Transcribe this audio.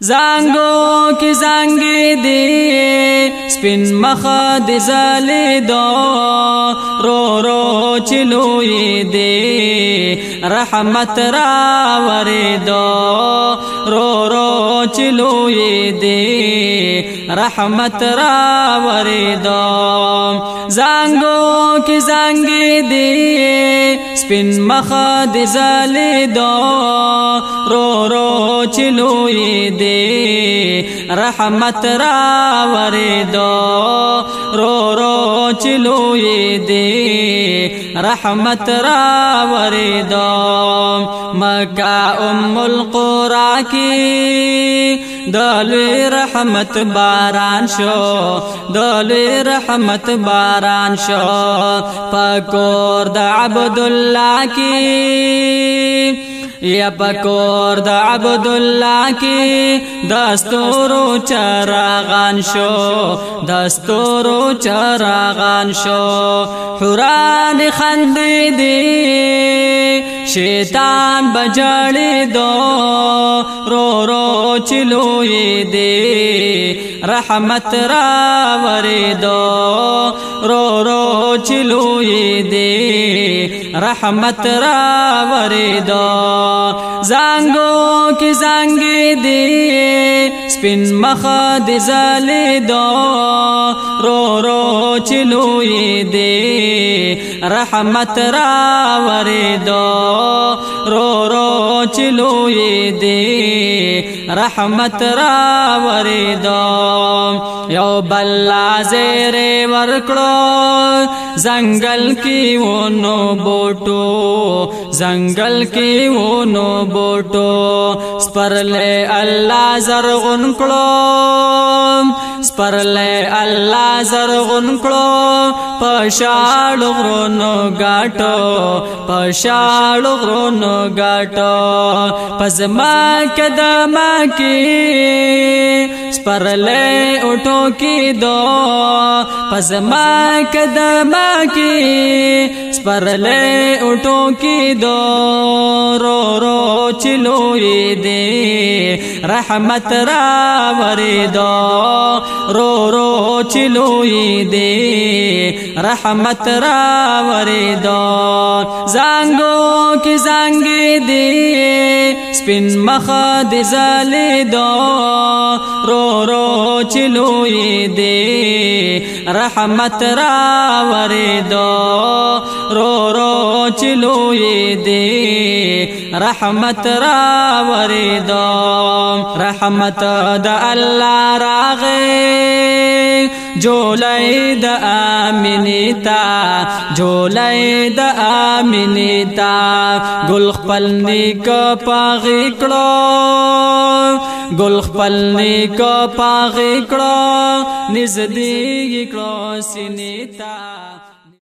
زانگو کی زانگی دی سپین مخ دی زلیدو رو رو چلوی دی رحمت را وریدو رو رو چلوی دی رحمت را وریدو زانگو کی زانگی دی سپین مخ دی زلیدو رو رو چلوی دی رحمت را وریدو رو رو چلوی دی رحمت را وریدو مکہ القرآن کی دلوی رحمت باران شو دلوی رحمت باران شو پکور د عبداللہ کی یا پکور د عبداللہ کی دستورو چراغان شو دستورو چراغان شو حوران خندی دی شیطان بجڑی دو رو رو چلوی دی رحمت را وریدو رو رو چلوی دی رحمت را وریدو زانگو کی زانگی دی سپین مخ دی زلیدو رو رو چلوی دی رحمت را وریدو رو رو چلوی دی رحمت را وریدو یو بلا زیر ورکڑو زنگل کی ونو بوٹو زنگل کی ونو بوٹو سپرلے اللہ زرغن کڑو سپرلے اللہ زرغن کڑو پشاڑ غرونو گاٹو پشاڑ غرونو گاٹو پزما کدما کی سپرلے اٹھو کی دو پزما کدما کی سپرلے اٹھو کی دو رو رو چلوی دی رحمت را وریدو رو رو چلوی دی رحمت را وریدو زانگو کی زانگی دی سپین مخ دی زلیدو رو رو چلوی دی رحمت را وریدو رو رو چلوی دی رحمت را وریدو رحمت دا اللہ راغی جولی دا آمینیتا جولی دا آمینیتا گل خپل نیک پاغی کڑو گل خپل نیک پاغی کڑو نزدیگی کڑو سینیتا